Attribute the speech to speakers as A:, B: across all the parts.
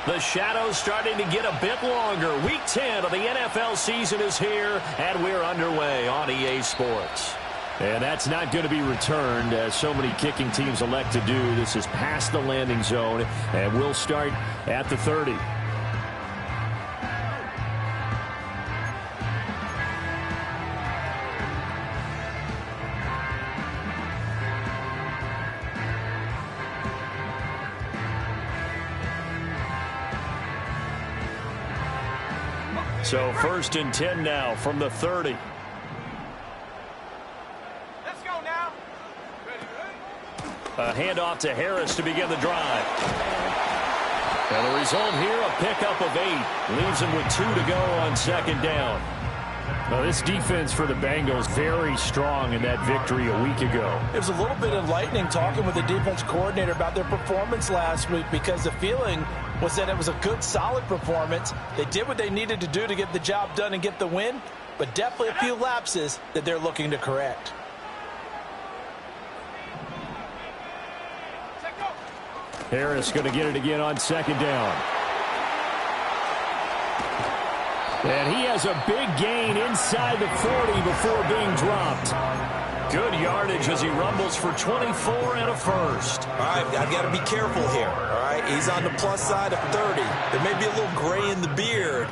A: The shadows starting to get a bit longer. Week 10 of the NFL season is here, and we're underway on EA Sports. And that's not going to be returned, as so many kicking teams elect to do. This is past the landing zone, and we'll start at the 30. So 1st and 10 now from the 30.
B: Let's go now.
A: A handoff to Harris to begin the drive. And the result here, a pickup of 8. Leaves him with 2 to go on 2nd down. Now, this defense for the Bengals very strong in that victory a week ago.
C: It was a little bit enlightening talking with the defense coordinator about their performance last week, because the feeling was that it was a good, solid performance. They did what they needed to do to get the job done and get the win, but definitely a few lapses that they're looking to correct.
A: Harris going to get it again on 2nd down. And he has a big gain inside the 40 before being dropped. Good yardage as he rumbles for 24 and a first.
D: All right, I've got to be careful here, all right? He's on the plus side of 30. There may be a little gray in the beard,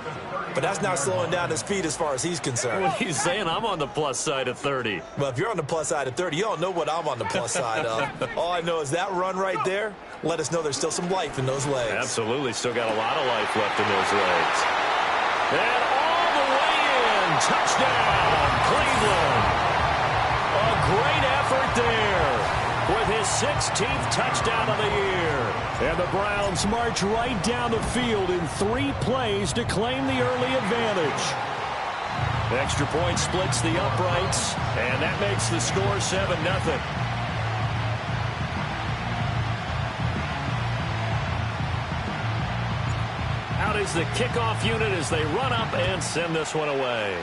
D: but that's not slowing down his speed as far as he's concerned.
A: What are you saying? I'm on the plus side of 30.
D: Well, if you're on the plus side of 30, you don't know what I'm on the plus side of. All I know is that run right there let us know there's still some life in those legs.
A: Absolutely, still got a lot of life left in those legs. And all the way in, touchdown, Cleveland. A great effort there with his 16th touchdown of the year. And the Browns march right down the field in 3 plays to claim the early advantage. Extra point splits the uprights, and that makes the score 7-0. Out is the kickoff unit as they run up and send this one away.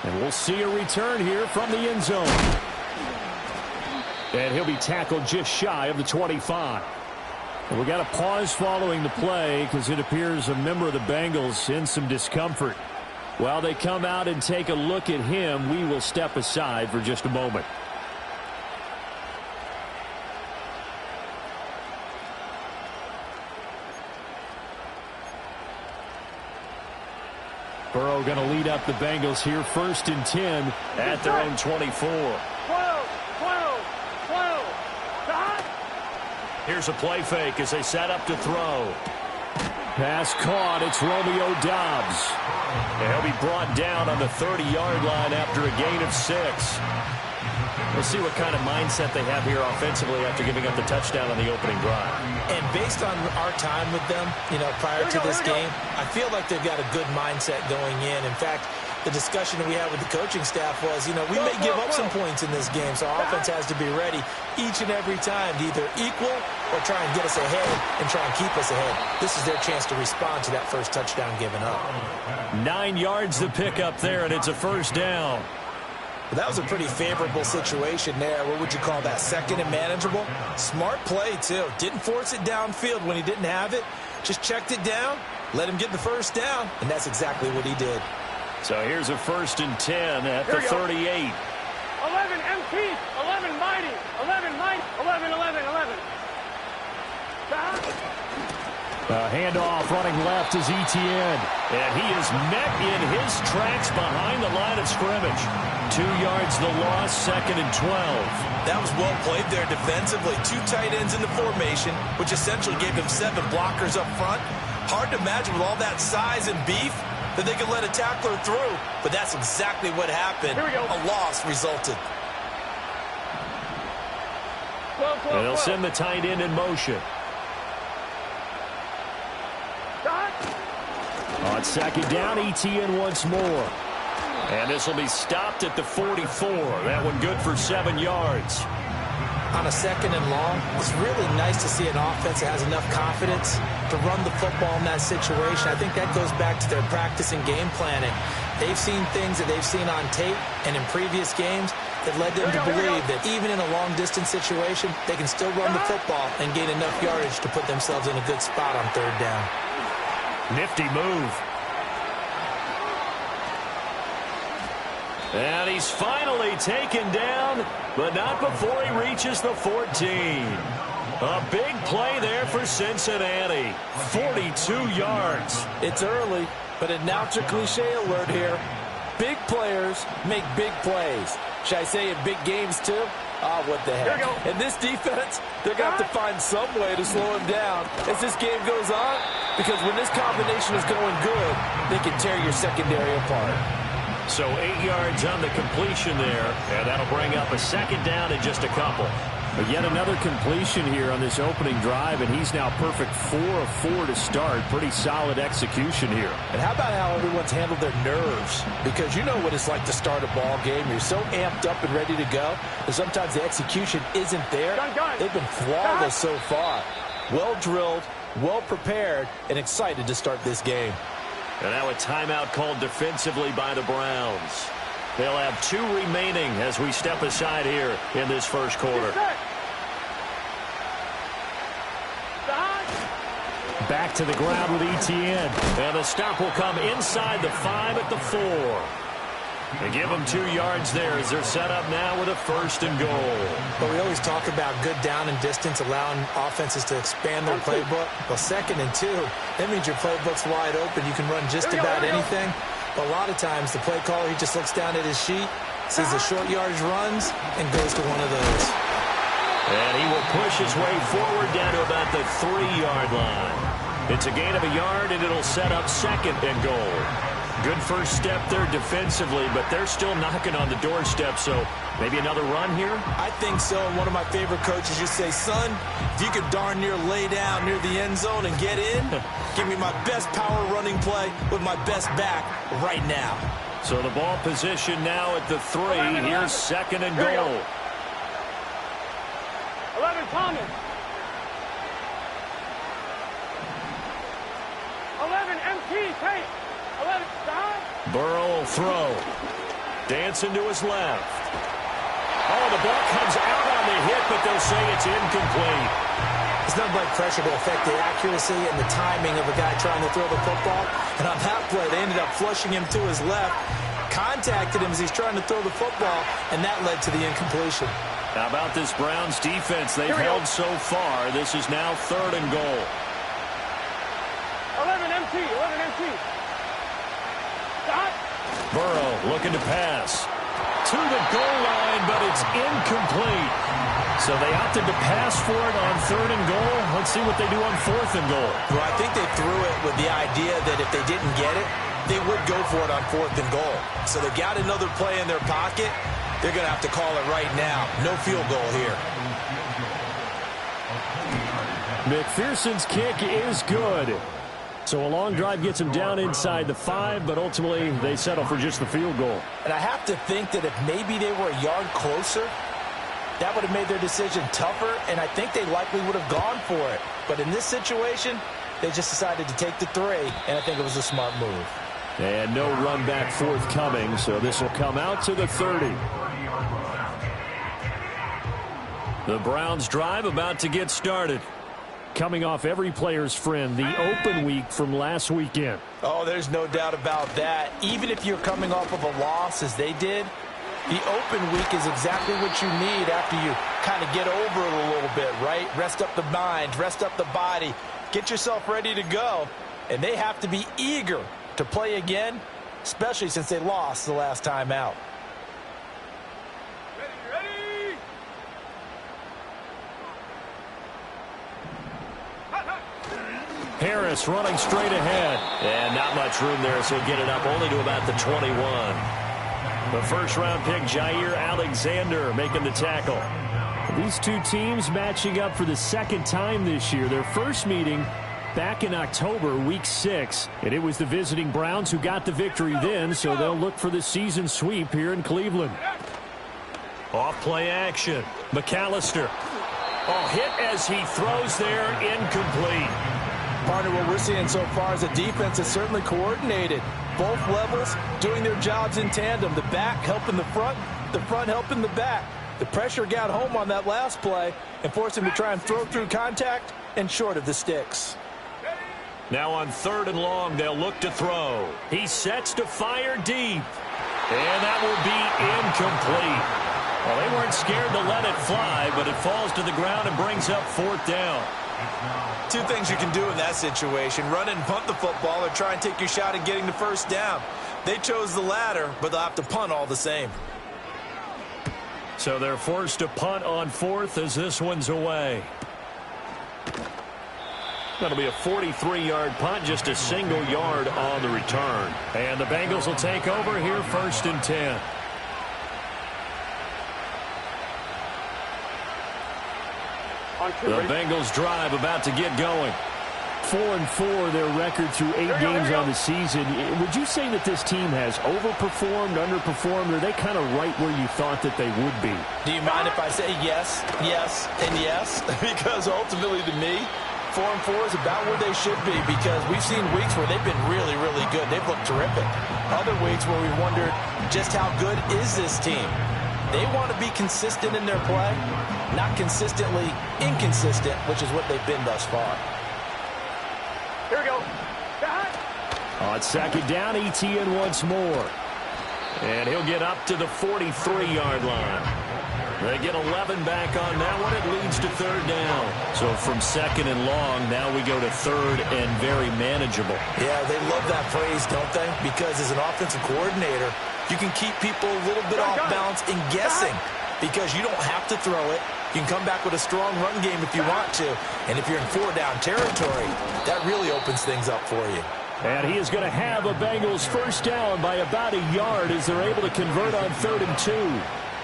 A: And we'll see a return here from the end zone. And he'll be tackled just shy of the 25. And we got a pause following the play because it appears a member of the Bengals in some discomfort. While they come out and take a look at him, we will step aside for just a moment. Burrow going to lead up the Bengals here, 1st and 10 at their own 24.
B: 12.
A: Here's a play fake as they set up to throw. Pass caught. It's Romeo Doubs. And he'll be brought down on the 30-yard line after a gain of 6. We'll see what kind of mindset they have here offensively after giving up the touchdown on the opening drive.
C: And based on our time with them, prior to this game, I feel like they've got a good mindset going in. In fact, the discussion that we had with the coaching staff was, we may give up some points in this game, so our offense has to be ready each and every time to either equal or try and get us ahead and try and keep us ahead. This is their chance to respond to that first touchdown given up.
A: 9 yards to pick up there, and it's a 1st down.
C: Well, that was a pretty favorable situation there. What would you call that? 2nd and manageable? Smart play, too. Didn't force it downfield when he didn't have it. Just checked it down, let him get the 1st down, and that's exactly what he did.
A: So here's a 1st and 10 at the 38.
B: 11 MT, 11 mighty, 11 mighty, 11, 11, 11.
A: Handoff running left is Etienne. And he is met in his tracks behind the line of scrimmage. 2 yards the loss, 2nd and 12.
D: That was well played there defensively. 2 tight ends in the formation, which essentially gave them 7 blockers up front. Hard to imagine with all that size and beef that they could let a tackler through. But that's exactly what happened. A loss resulted.
A: And they'll send the tight end in motion. On 2nd down, Etienne once more. And this will be stopped at the 44. That one good for 7 yards.
C: On a 2nd and long, it's really nice to see an offense that has enough confidence to run the football in that situation. I think that goes back to their practice and game planning. They've seen things that they've seen on tape and in previous games It led them to believe that even in a long-distance situation, they can still run the football and gain enough yardage to put themselves in a good spot on third down.
A: Nifty move. And he's finally taken down, but not before he reaches the 14. A big play there for Cincinnati. 42 yards.
D: It's early, but announcer cliche alert here. Big players make big plays. Should I say in big games too? Ah, what the heck. In this defense, they're going to have to find some way to slow him down as this game goes on, because when this combination is going good, they can tear your secondary apart.
A: So 8 yards on the completion there, and that'll bring up a second down in just a couple.
E: But yet another completion here on this opening drive, and he's now perfect 4 of 4 to start. Pretty solid execution here.
D: And how about how everyone's handled their nerves? Because you know what it's like to start a ball game. You're so amped up and ready to go, and sometimes the execution isn't there. They've been flawless so far. Well drilled, well prepared, and excited to start this game.
A: And now a timeout called defensively by the Browns. They'll have 2 remaining as we step aside here in this first quarter.
E: Back to the ground with Etienne.
A: And the stop will come inside the 5 at the 4. They give them 2 yards there as they're set up now with a 1st and goal.
C: But we always talk about good down and distance, allowing offenses to expand their playbook. Well, 2nd and 2, that means your playbook's wide open. You can run just about anything. But a lot of times the play caller, he just looks down at his sheet, sees the short yardage runs, and goes to one of those.
A: And he will push his way forward down to about the 3-yard line. It's a gain of a yard, and it'll set up 2nd and goal. Good first step there defensively, but they're still knocking on the doorstep, so maybe another run here?
D: I think so. And one of my favorite coaches just say, son, if you could darn near lay down near the end zone and get in, give me my best power running play with my best back right now.
A: So the ball position now at the 3. Here's 2nd and goal.
B: 11, Thomas. 11, MT, Tate. 11, Don.
A: Burrow will throw. Dancing to his left. Oh, the ball comes out on the hit, but they'll say it's incomplete.
C: It's nothing like pressure to affect the accuracy and the timing of a guy trying to throw the football. And on that play, they ended up flushing him to his left, contacted him as he's trying to throw the football, and that led to the incompletion.
A: How about this Browns defense? They've held so far. This is now 3rd and goal.
B: 11 MT, 11 MT. Stop.
A: Burrow looking to pass. To the goal line, but it's incomplete. So they opted to pass for it on 3rd and goal. Let's see what they do on 4th and goal.
D: Well, I think they threw it with the idea that if they didn't get it, they would go for it on 4th and goal. So they got another play in their pocket. They're going to have to call it right now. No field goal here.
E: McPherson's kick is good. So a long drive gets him down inside the 5, but ultimately they settle for just the field goal.
D: And I have to think that if maybe they were a yard closer, that would have made their decision tougher, and I think they likely would have gone for it. But in this situation, they just decided to take the 3, and I think it was a smart move.
E: And no run back forthcoming, so this will come out to the 30.
A: The Browns drive about to get started.
E: Coming off every player's friend, the open week from last weekend.
D: Oh, there's no doubt about that. Even if you're coming off of a loss as they did, the open week is exactly what you need after you kind of get over it a little bit, right? Rest up the mind, rest up the body, get yourself ready to go. And they have to be eager to play again, especially since they lost the last time out.
B: Ready.
A: Harris running straight ahead. And not much room there, so get it up only to about the 21. The first-round pick, Jair Alexander, making the tackle.
E: These two teams matching up for the 2nd time this year. Their first meeting back in October, week 6. And it was the visiting Browns who got the victory then, so they'll look for the season sweep here in Cleveland.
A: Off play action. McAllister. Oh, hit as he throws there, incomplete.
D: Partner, what we're seeing so far is a defense that's certainly coordinated. Both levels doing their jobs in tandem. The back helping the front,
C: The front helping the back. The pressure got home on that last play and forced him to try and throw through contact and short of the sticks.
E: Now on 3rd and long, they'll look to throw. He sets to fire deep. And that will be incomplete. Well, they weren't scared to let it fly, but it falls to the ground and brings up 4th down.
D: Two things you can do in that situation: run and punt the football, or try and take your shot at getting the first down. They chose the latter, but they'll have to punt all the same.
E: So they're forced to punt on 4th as this one's away. That'll be a 43-yard punt, just a single yard on the return. And the Bengals will take over here, 1st and 10. The Bengals drive about to get going.
B: 4-4, their record through 8 games on the season. Would you say that this team has overperformed, underperformed, or are they kind of right where you thought that they would be?
C: Do you mind if I say yes, yes, and yes? Because ultimately to me, 4-4 is about where they should be, because we've seen weeks where they've been really, really good. They've looked terrific. Other weeks where we wondered just how good is this team. They want to be consistent in their play, not consistently inconsistent, which is what they've been thus far.
B: Here we go.
E: On 2nd down, ETN once more. And he'll get up to the 43-yard line. They get 11 back on that one. It leads to 3rd down. So from 2nd and long, now we go to 3rd and very manageable.
C: Yeah, they love that phrase, don't they? Because as an offensive coordinator, you can keep people a little bit off balance and guessing, because you don't have to throw it. You can come back with a strong run game if you want to. And if you're in 4-down territory, that really opens things up for you.
E: And he is going to have a Bengals 1st down by about a yard as they're able to convert on 3rd and 2.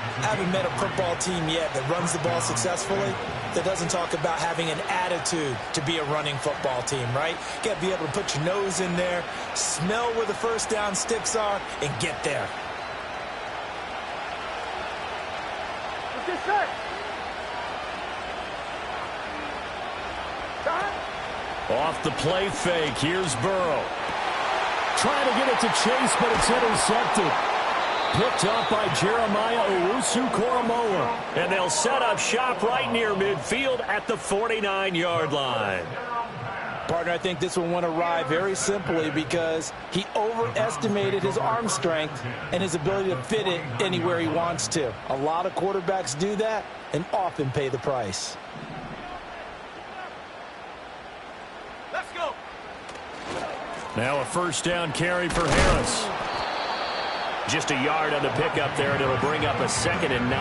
C: I haven't met a football team yet that runs the ball successfully that doesn't talk about having an attitude to be a running football team, right? You got to be able to put your nose in there, smell where the 1st down sticks are, and get there.
E: Off the play fake, here's Burrow. Trying to get it to Chase, but it's intercepted. Picked up by Jeremiah Owusu-Koramoah. And they'll set up shop right near midfield at the 49-yard line.
C: Partner, I think this one went awry very simply because he overestimated his arm strength and his ability to fit it anywhere he wants to. A lot of quarterbacks do that and often pay the price.
B: Let's go.
E: Now a 1st down carry for Harris. Just a yard on the pickup there, and it'll bring up a 2nd and 9.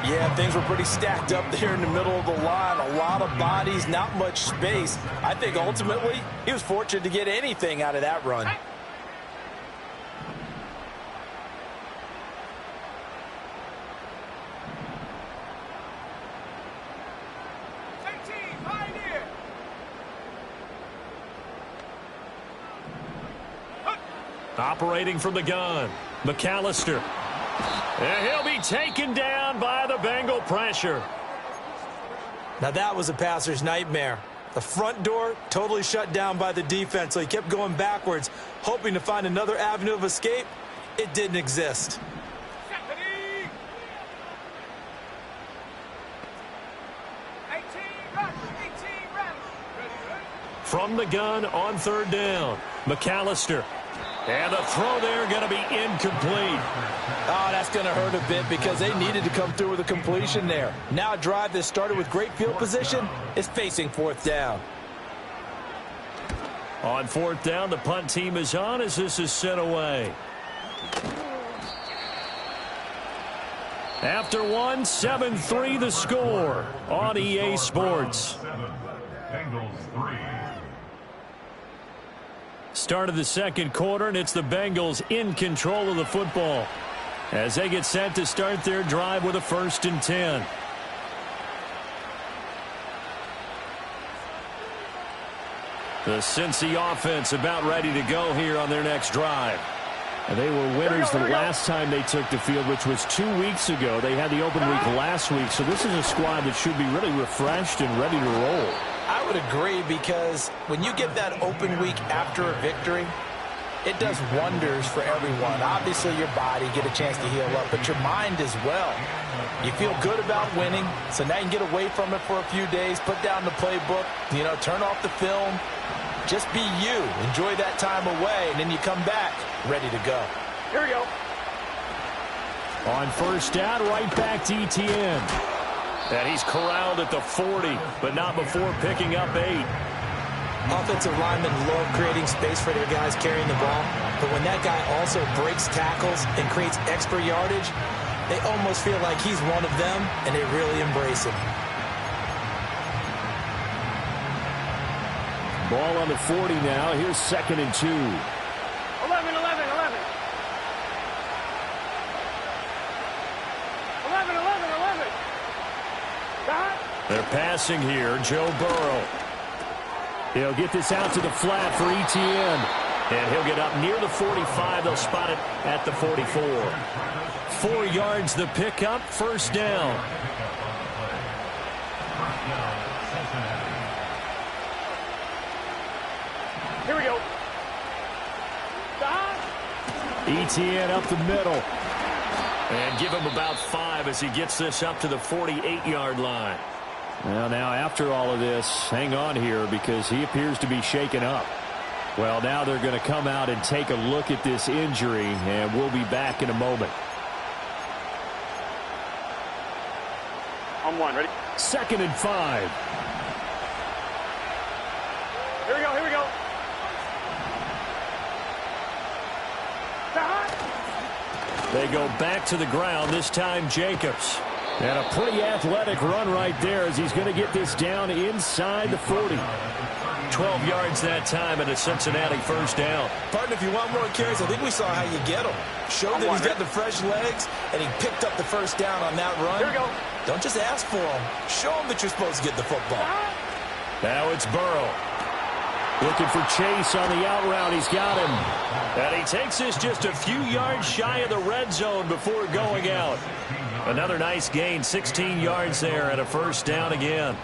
C: Yeah, things were pretty stacked up there in the middle of the line. A lot of bodies, not much space. I think ultimately he was fortunate to get anything out of that run.
E: Operating from the gun, McAllister. And he'll be taken down by the Bengal pressure.
C: Now that was a passer's nightmare. The front door totally shut down by the defense, so he kept going backwards, hoping to find another avenue of escape. It didn't exist.
E: From the gun on 3rd down, McAllister. And the throw there going to be incomplete.
C: Oh, that's going to hurt a bit because they needed to come through with a completion there. Now a drive that started with great field position is facing 4th down.
E: On 4th down, the punt team is on as this is sent away. After one, 7-3 the score on EA Sports.
F: Bengals 3.
E: Start of the 2nd quarter, and it's the Bengals in control of the football as they get set to start their drive with a 1st and 10. The Cincy offense about ready to go here on their next drive. And they were winners the last time they took the field, which was 2 weeks ago. They had the open week last week, so this is a squad that should be really refreshed and ready to roll.
C: I would agree, because when you get that open week after a victory, It does wonders for everyone. Obviously, your body, get a chance to heal up, but your mind as well. You feel good about winning, so now you can get away from it for a few days, put down the playbook, turn off the film. Just be you. Enjoy that time away, and then you come back ready to go.
G: Here we go.
E: On first down, right back to ETN.
A: And he's corralled at the 40, but not before picking up 8.
C: Offensive linemen love creating space for their guys carrying the ball, but when that guy also breaks tackles and creates extra yardage, they almost feel like he's one of them, and they really embrace him.
E: Ball on the 40 now. Here's 2nd and 2.
G: 11, 11, 11. 11, 11, 11.
A: They're passing here. Joe Burrow.
E: He'll get this out to the flat for ETN.
A: And he'll get up near the 45. They'll spot it at the 44.
E: 4 yards the pickup, first down.
G: Here we go.
E: ETN up the middle.
A: And give him about 5 as he gets this up to the 48-yard line.
E: Well, now after all of this, hang on here because he appears to be shaken up. Well, now they're going to come out and take a look at this injury, and we'll be back in a moment.
G: On 1, ready?
E: 2nd and 5.
G: Here we go, here we go.
E: They go back to the ground, this time Jacobs. And a pretty athletic run right there as he's going to get this down inside the 40.
A: 12 yards that time and a Cincinnati first down.
C: Partner, if you want more carries, I think we saw how you get them. Show that he's got the fresh legs, and he picked up the first down on that run.
G: Here we go.
C: Don't just ask for them. Show them that you're supposed to get the football.
A: Now it's Burrow.
E: Looking for Chase on the out route. He's got him.
A: And he takes this just a few yards shy of the red zone before going out. Another nice gain, 16 yards there and a first down again.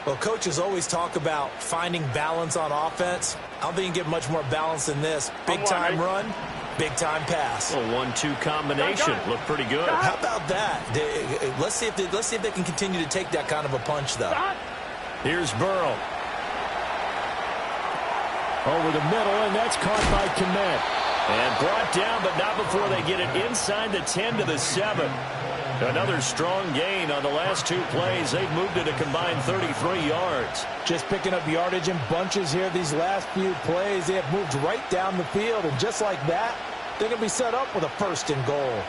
C: Well, coaches always talk about finding balance on offense. I don't think you can get much more balance than this. Big-time run, big-time pass.
A: A 1-2 combination. Looked pretty good.
C: How about that? Let's see if they can continue to take that kind of a punch, though.
A: Here's Burrow.
E: Over the middle, and that's caught by Kmet.
A: And brought down, but not before they get it inside the 10 to the 7. Another strong gain on the last 2 plays. They've moved it a combined 33 yards.
C: Just picking up yardage in bunches here these last few plays. They have moved right down the field, and just like that, they're going to be set up with a 1st and goal.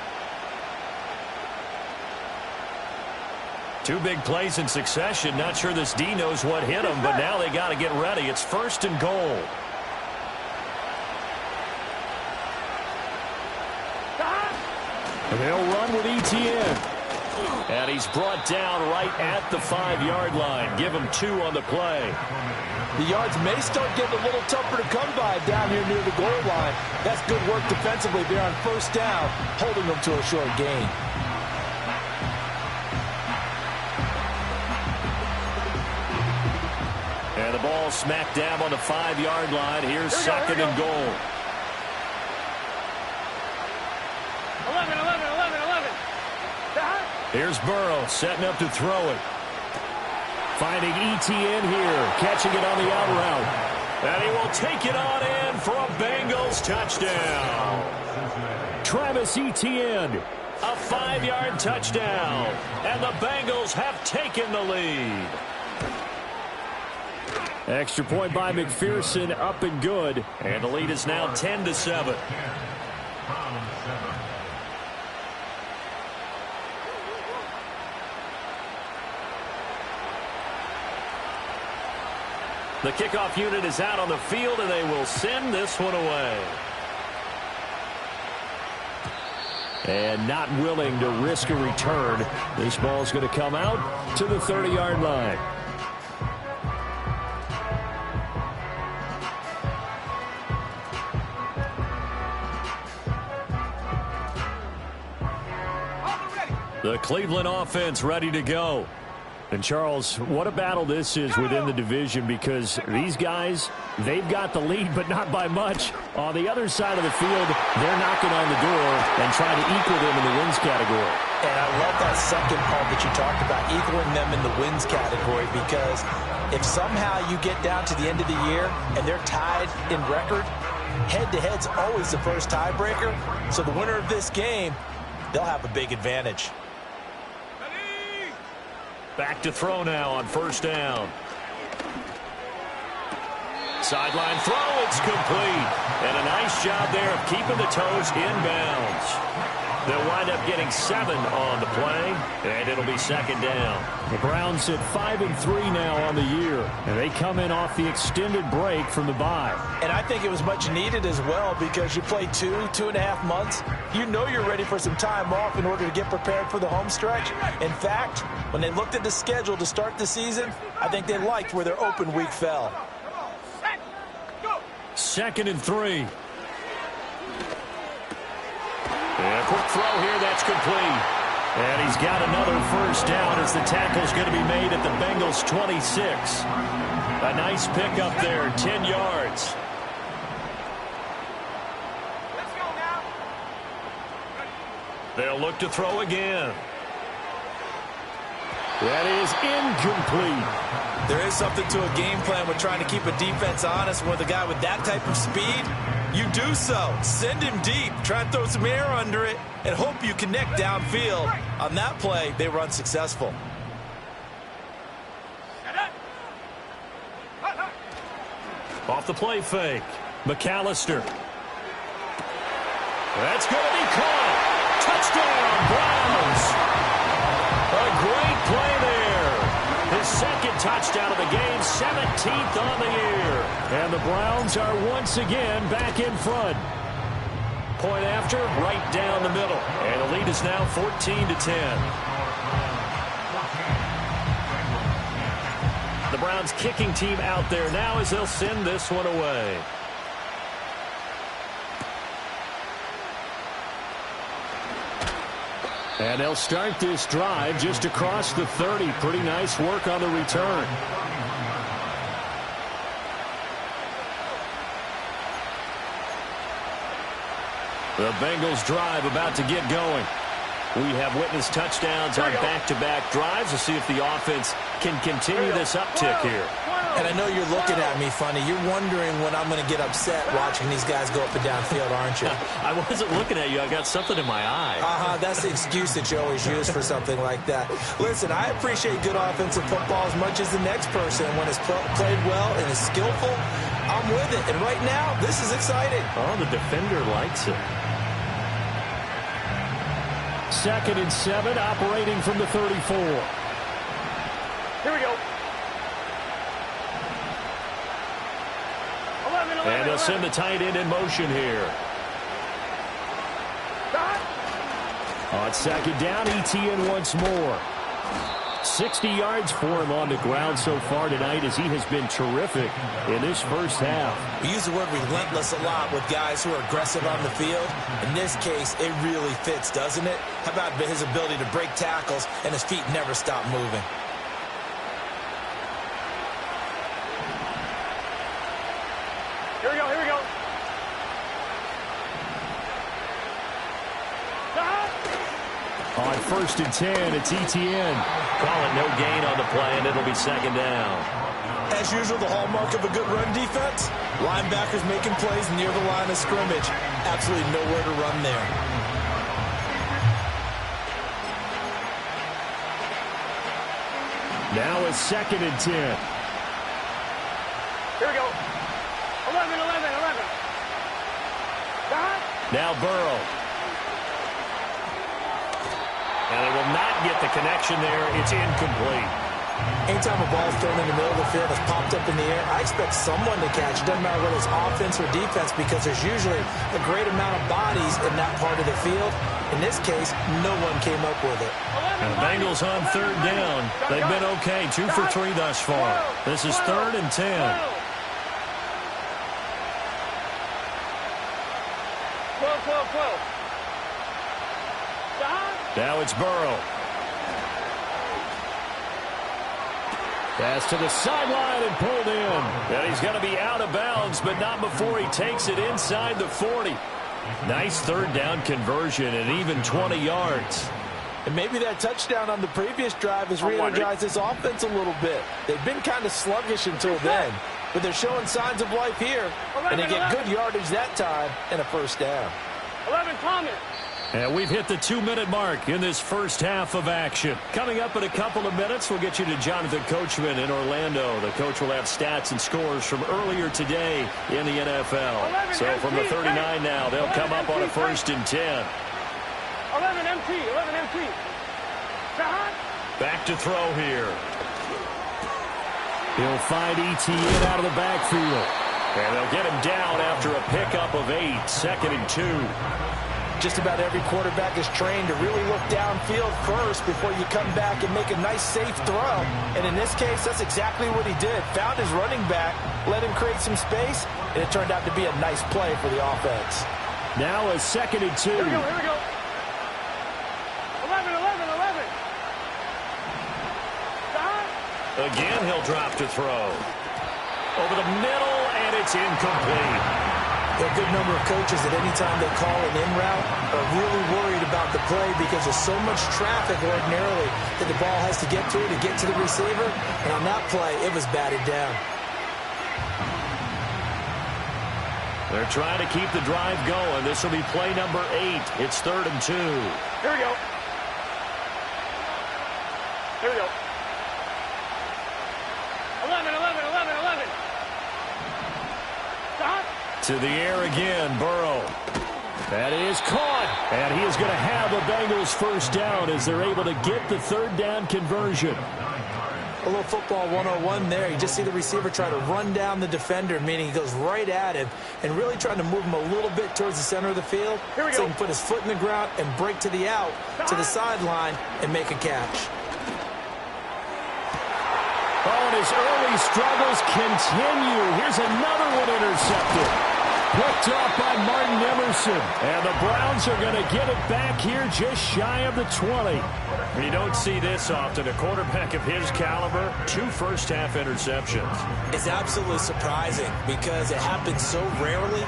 A: 2 big plays in succession. Not sure this D knows what hit him, but now they got to get ready. It's 1st and goal.
E: They'll run with ETN.
A: And he's brought down right at the 5-yard line. Give him 2 on the play.
C: The yards may start getting a little tougher to come by down here near the goal line. That's good work defensively there on first down, holding them to a short gain.
A: And the ball smacked dab on the 5-yard line. Here's 2nd and goal.
G: 11, 11, 11, 11.
A: Here's Burrow setting up to throw it.
E: Finding ETN here, catching it on the out route.
A: And he will take it on in for a Bengals touchdown.
E: Travis Etienne.
A: A 5-yard touchdown. And the Bengals have taken the lead.
E: Extra point by McPherson, up and good.
A: And the lead is now 10 to 7. The kickoff unit is out on the field, and they will send this one away.
E: And not willing to risk a return. This ball's going to come out to the 30-yard line.
A: The Cleveland offense ready to go.
B: And, Charles, what a battle this is within the division, because these guys, they've got the lead, but not by much. On the other side of the field, they're knocking on the door and trying to equal them in the wins category.
C: And I love that second part that you talked about, equaling them in the wins category, because if somehow you get down to the end of the year and they're tied in record, head-to-head's always the first tiebreaker. So the winner of this game, they'll have a big advantage.
A: Back to throw now on first down. Sideline throw, it's complete. And a nice job there of keeping the toes inbounds. They'll wind up getting 7 on the play, and it'll be second down.
B: The Browns at 5-3 now on the year, and they come in off the extended break from the bye.
C: And I think it was much needed as well, because you play 2.5 months. You know you're ready for some time off in order to get prepared for the home stretch. In fact, when they looked at the schedule to start the season, I think they liked where their open week fell.
B: 2nd and 3.
A: And a quick throw here, that's complete.
B: And he's got another first down as the tackle's going to be made at the Bengals' 26.
A: A nice pickup there, 10 yards.
G: Let's go now.
A: They'll look to throw again.
B: That is incomplete.
D: There is something to a game plan with trying to keep a defense honest. With a guy with that type of speed, you do so. Send him deep. Try and throw some air under it and hope you connect downfield. On that play, they were unsuccessful.
A: Off the play fake.
B: McAllister.
A: That's going to be caught. Touchdown, Browns. A great play there. His second touchdown of the game, 17th on the year.
B: And the Browns are once again back in front.
A: Point after, right down the middle. And the lead is now 14-10. The Browns kicking team out there now as they'll send this one away.
B: And they'll start this drive just across the 30. Pretty nice work on the return.
A: The Bengals drive about to get going. We have witnessed touchdowns on back-to-back drives. We'll see if the offense can continue this uptick here.
C: And I know you're looking at me funny. You're wondering when I'm going to get upset watching these guys go up and down field, aren't you?
A: I wasn't looking at you. I got something in my eye.
C: That's the excuse that you always use for something like that. Listen, I appreciate good offensive football as much as the next person. When it's played well and is skillful, I'm with it. And right now, this is exciting.
A: Oh, the defender likes it.
B: 2nd and 7, operating from the 34.
G: Here we go. 11,
A: And they'll send the tight end in motion here.
B: On 2nd down, ETN once more. 60 yards for him on the ground so far tonight, as he has been terrific in this first half.
C: We use the word relentless a lot with guys who are aggressive on the field. In this case, it really fits, doesn't it? How about his ability to break tackles and his feet never stop moving?
G: Here we go, here we go.
B: On 1st and 10, it's ETN.
A: Call it no gain on the play, and it'll be second down.
C: As usual, the hallmark of a good run defense, linebackers making plays near the line of scrimmage. Absolutely nowhere to run there.
B: Now a 2nd and 10.
G: Here we go. 11, 11, 11.
B: Now Burrow.
A: And they will not get the connection there. It's incomplete.
C: Anytime a ball is thrown in the middle of the field, it's popped up in the air, I expect someone to catch. It doesn't matter whether it's offense or defense, because there's usually a great amount of bodies in that part of the field. In this case, no one came up with it.
A: And the Bengals on 3rd down. They've been okay, 2 for 3 thus far. This is 3rd and 10.
G: 12, 12, 12.
A: Now it's Burrow.
B: Pass to the sideline and pulled in.
E: And he's going to be out of bounds, but not before he takes it inside the 40. Nice third down conversion and even 20 yards.
C: And maybe that touchdown on the previous drive has re-energized this offense a little bit. They've been kind of sluggish until then, but they're showing signs of life here. And they get good yardage that time and a first down.
G: 11, Thomas.
B: And we've hit the 2-minute mark in this first half of action. Coming up in a couple of minutes, we'll get you to Jonathan Coachman in Orlando. The coach will have stats and scores from earlier today in the NFL. So from the 39 now, they'll come up on a 1st and 10.
G: 11 MT, 11 MT.
B: Back to throw here. He'll find Etienne out of the backfield. And they'll get him down after a pickup of 8, 2nd and 2.
C: Just about every quarterback is trained to really look downfield first before you come back and make a nice, safe throw. And in this case, that's exactly what he did. Found his running back, let him create some space, and it turned out to be a nice play for the offense.
B: Now a 2nd and 2.
G: Here we go, here we go. 11, 11, 11.
E: Again, he'll drop to throw. Over the middle, and it's incomplete.
C: There are a good number of coaches that any time they call an in route are really worried about the play because there's so much traffic ordinarily that the ball has to get through to get to the receiver. And on that play, it was batted down.
B: They're trying to keep the drive going. This will be play number 8. It's 3rd and 2.
G: Here we go. Here we go. 11, 11, 11, 11. Stop.
B: To the air again, Burrow. That is caught. And he is going to have a Bengals first down as they're able to get the 3rd down conversion.
C: A little football 101 there. You just see the receiver try to run down the defender, meaning he goes right at him and really trying to move him a little bit towards the center of the field so he can put his foot in the ground and break to the out, to the sideline, and make a catch.
B: Oh, and his early struggles continue. Here's another one intercepted. Picked off by Martin Emerson. And the Browns are going to get it back here just shy of the 20.
E: You don't see this often. A quarterback of his caliber, 2 first-half interceptions.
C: It's absolutely surprising because it happens so rarely.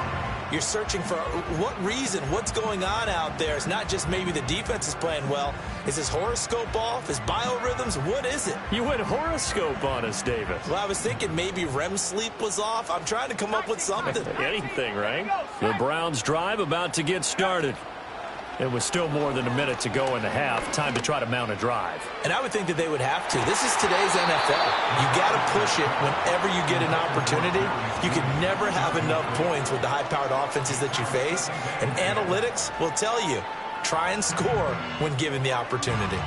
C: You're searching for what reason, what's going on out there. It's not just maybe the defense is playing well. Is his horoscope off? His biorhythms? What is it?
E: You went horoscope on us, David.
C: Well, I was thinking maybe REM sleep was off. I'm trying to come up with something.
E: Anything, right?
B: The Browns drive about to get started. It was still more than a minute to go in the half. Time to try to mount a drive.
C: And I would think that they would have to. This is today's NFL. You got to push it whenever you get an opportunity. You can never have enough points with the high-powered offenses that you face. And analytics will tell you, try and score when given the opportunity.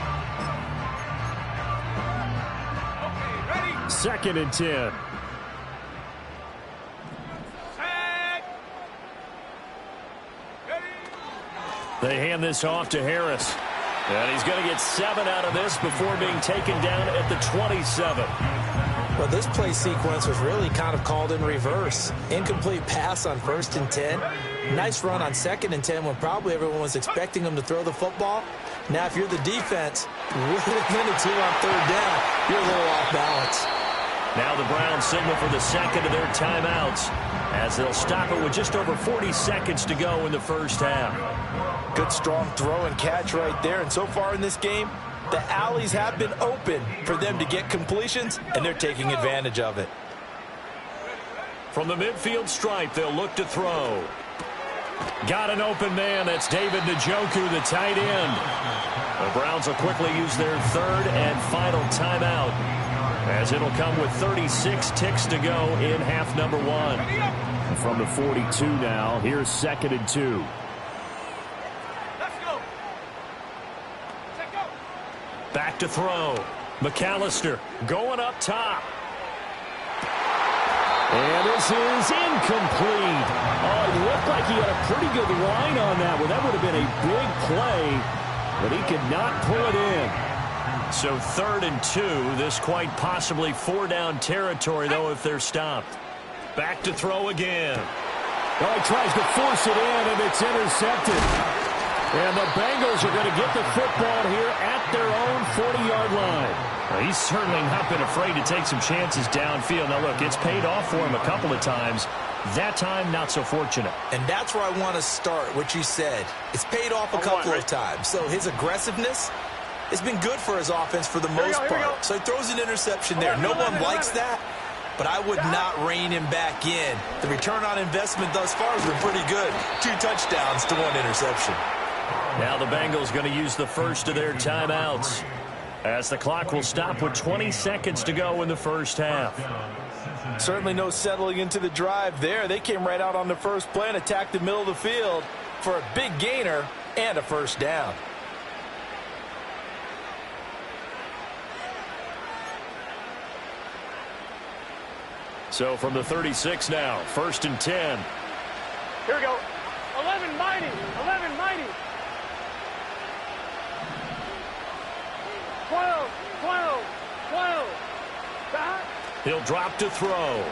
B: 2nd and 10. They hand this off to Harris.
E: And he's going to get 7 out of this before being taken down at the 27.
C: Well, this play sequence was really kind of called in reverse. Incomplete pass on 1st and 10. Nice run on 2nd and 10 when probably everyone was expecting him to throw the football. Now, if you're the defense, with a minute 2 on 3rd down, you're a little off balance.
B: Now the Browns signal for the 2nd of their timeouts as they'll stop it with just over 40 seconds to go in the first half.
C: Good strong throw and catch right there. And so far in this game, the alleys have been open for them to get completions, and they're taking advantage of it.
B: From the midfield stripe, they'll look to throw. Got an open man. That's David Njoku, the tight end. The Browns will quickly use their 3rd and final timeout, as it'll come with 36 ticks to go in half number 1. From the 42 now, here's 2nd and 2. Back to throw. McAllister going up top. And this is incomplete. Oh, it looked like he had a pretty good line on that one. That would have been a big play, but he could not pull it in. So 3rd and 2. This quite possibly 4-down territory, though, if they're stopped. Back to throw again. Oh, he tries to force it in, and it's intercepted.
E: And the Bengals are going to get the football here at their own 40-yard line.
B: Well, he's certainly not been afraid to take some chances downfield. Now, look, it's paid off for him a couple of times. That time, not so fortunate.
C: And that's where I want to start, what you said. It's paid off a couple of times. So his aggressiveness has been good for his offense for the most part. So he throws an interception there. No one likes that, but I would not rein him back in. The return on investment thus far has been pretty good. 2 touchdowns to 1 interception.
B: Now the Bengals going to use the first of their timeouts, as the clock will stop with 20 seconds to go in the first half.
D: Certainly no settling into the drive there. They came right out on the first play and attacked the middle of the field for a big gainer and a first down.
B: So from the 36 now, 1st and 10.
G: Here we go. 11 mighty. 11 mighty. 12. 12. 12. Back.
B: He'll drop to throw.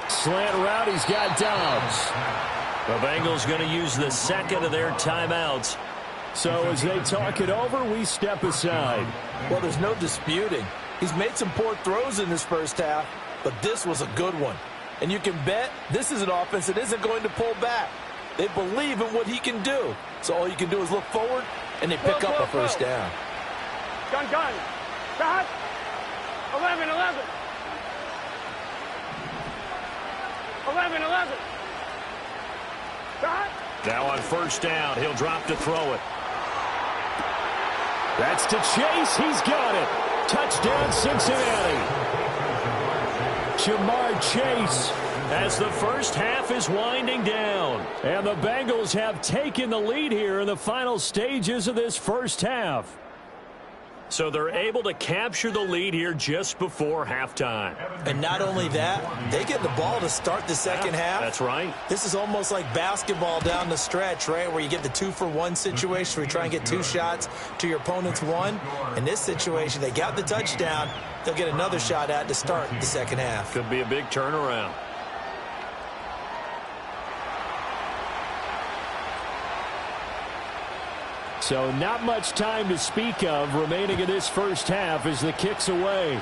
E: Slant route, he's got Dobbs.
B: The Bengals going to use the second of their timeouts.
E: So as they talk it over, we step aside.
C: Well, there's no disputing. He's made some poor throws in this first half, but this was a good one. And you can bet this is an offense that isn't going to pull back. They believe in what he can do. So all you can do is look forward, and they pick up a first down.
G: Gun. Back. 11. 11. 11. Back.
B: Now on first down, he'll drop to throw it.
E: That's to Chase. He's got it. Touchdown, Cincinnati. Jamar Chase.
B: As the first half is winding down.
E: And the Bengals have taken the lead here in the final stages of this first half.
B: So they're able to capture the lead here just before halftime.
C: And not only that, they get the ball to start the second half.
B: That's right.
C: This is almost like basketball down the stretch, right, where you get the 2-for-1 situation where you try and get 2 shots to your opponent's 1. In this situation, they got the touchdown. They'll get another shot at to start the second half.
B: Could be a big turnaround.
E: So not much time to speak of remaining in this first half as the kick's away.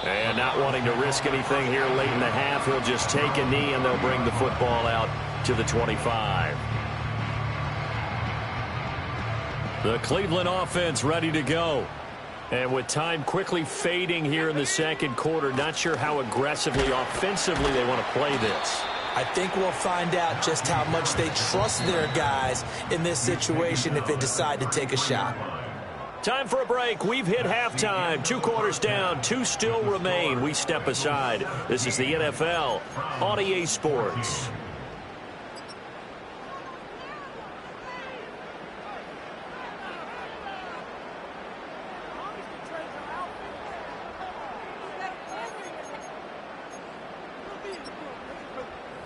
B: And not wanting to risk anything here late in the half, he'll just take a knee and they'll bring the football out to the 25. The Cleveland offense ready to go. And with time quickly fading here in the second quarter, not sure how aggressively, offensively they want to play this.
C: I think we'll find out just how much they trust their guys in this situation if they decide to take a shot.
B: Time for a break. We've hit halftime. 2 quarters down, 2 still remain. We step aside. This is the NFL on EA Sports.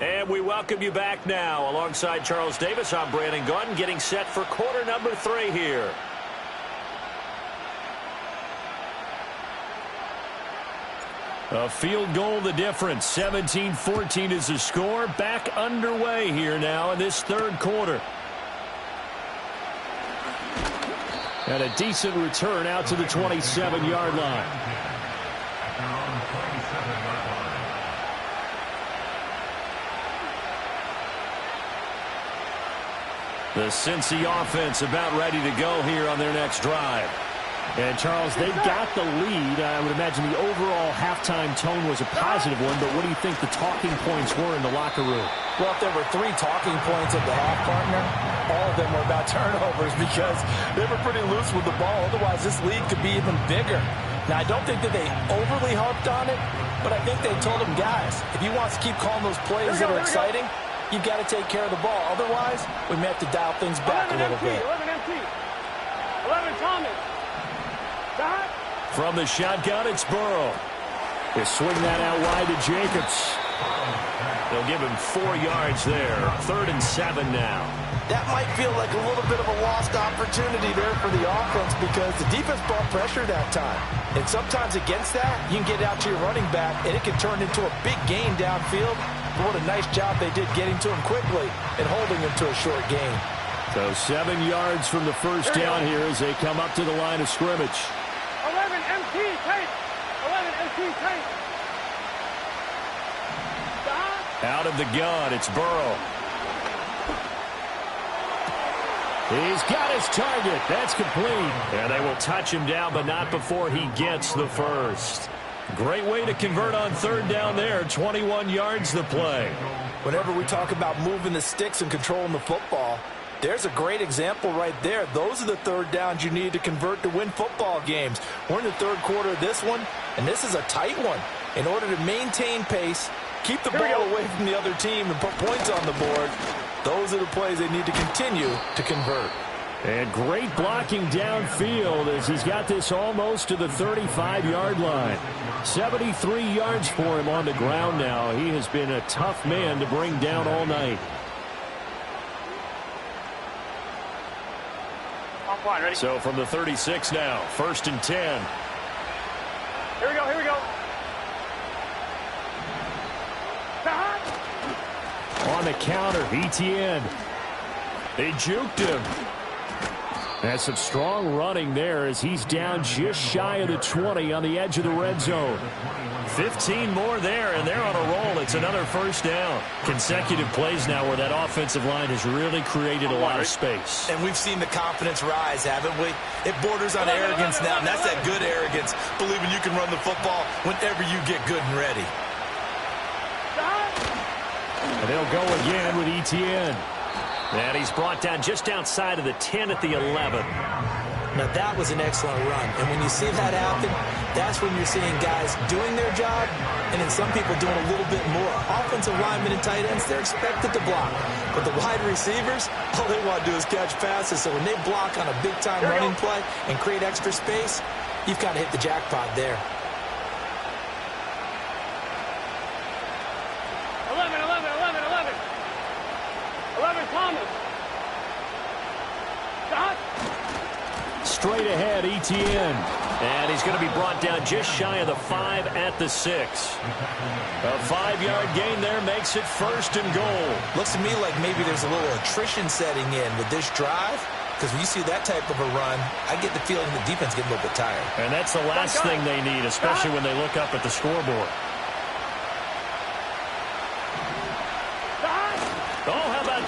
B: And we welcome you back now. Alongside Charles Davis, I'm Brandon Gunn, getting set for quarter number 3 here.
E: A field goal the difference. 17-14 is the score. Back underway here now in this third quarter. And a decent return out to the 27-yard line. The Cincy offense about ready to go here on their next drive. And, Charles, they got the lead. I would imagine the overall halftime tone was a positive one, but what do you think the talking points were in the locker room?
C: Well, if there were 3 talking points at the half, partner, all of them were about turnovers because they were pretty loose with the ball. Otherwise, this lead could be even bigger. Now, I don't think that they overly harped on it, but I think they told them, guys, if you want to keep calling those plays that are exciting, you've got to take care of the ball. Otherwise, we may have to dial things back a little bit.
G: 11 empty. 11 Thomas. Back.
E: From the shotgun, it's Burrow. They swing that out wide to Jacobs.
B: They'll give him 4 yards there. 3rd and 7 now.
C: That might feel like a little bit of a lost opportunity there for the offense because the defense brought pressure that time. And sometimes against that, you can get out to your running back, and it can turn into a big gain downfield. But what a nice job they did getting to him quickly and holding him to a short gain.
B: So 7 yards from the first down here as they come up to the line of scrimmage.
G: 11 MT tight. 11 MT tight.
B: Out of the gun, it's Burrow. He's got his target. That's complete. And they will touch him down, but not before he gets the first. Great way to convert on third down there. 21 yards the play.
C: Whenever we talk about moving the sticks and controlling the football, there's a great example right there. Those are the third downs you need to convert to win football games. We're in the third quarter of this one, and this is a tight one. In order to maintain pace, keep the ball away from the other team, and put points on the board, those are the plays they need to continue to convert.
B: And great blocking downfield as he's got this almost to the 35-yard line. 73 yards for him on the ground now. He has been a tough man to bring down all night.
G: Ready?
B: So from the 36 now, 1st and 10.
G: Here we go, here we go.
B: On the counter, ETN. They juked him. That's some strong running there as he's down just shy of the 20 on the edge of the red zone. 15 more there, and they're on a roll. It's another first down. Consecutive plays now where that offensive line has really created a lot of space.
D: And we've seen the confidence rise, haven't we? It borders on arrogance now, and that's that good arrogance, believing you can run the football whenever you get good and ready.
B: And they'll go again with ETN. And he's brought down just outside of the 10 at the 11.
C: Now, that was an excellent run. And when you see that happen, that's when you're seeing guys doing their job and then some people doing a little bit more. Offensive linemen and tight ends, they're expected to block. But the wide receivers, all they want to do is catch passes. So when they block on a big-time running play and create extra space, you've got to hit the jackpot there.
G: 11 Thomas. Stop.
B: Straight ahead, ETN. And he's going to be brought down just shy of the 5 at the 6. A 5-yard gain there makes it 1st and goal.
C: Looks to me like maybe there's a little attrition setting in with this drive. Because when you see that type of a run, I get the feeling the defense gets a little bit tired.
B: And that's the last thing they need, especially when they look up at the scoreboard.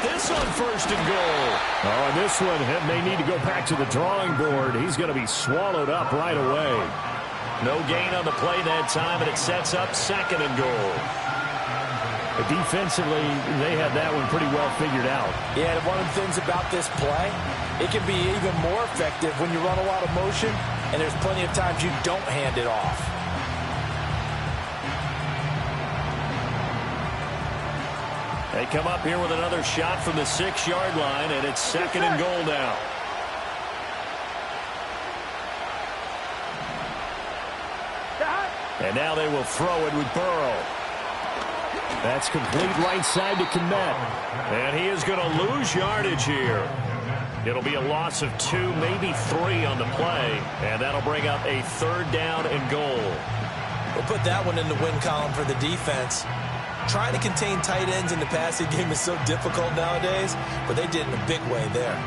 B: This on 1st and goal. Oh, and this one, they need to go back to the drawing board. He's going to be swallowed up right away. No gain on the play that time, and it sets up 2nd and goal. But defensively, they had that one pretty well figured out.
C: Yeah, and one of the things about this play, it can be even more effective when you run a lot of motion, and there's plenty of times you don't hand it off.
B: They come up here with another shot from the 6-yard line, and it's 2nd and goal now. And now they will throw it with Burrow. That's complete right side to Kmet. And he is going to lose yardage here. It'll be a loss of 2, maybe 3 on the play, and that'll bring up a 3rd down and goal.
C: We'll put that one in the win column for the defense. Trying to contain tight ends in the passing game is so difficult nowadays, but they did in a big way there.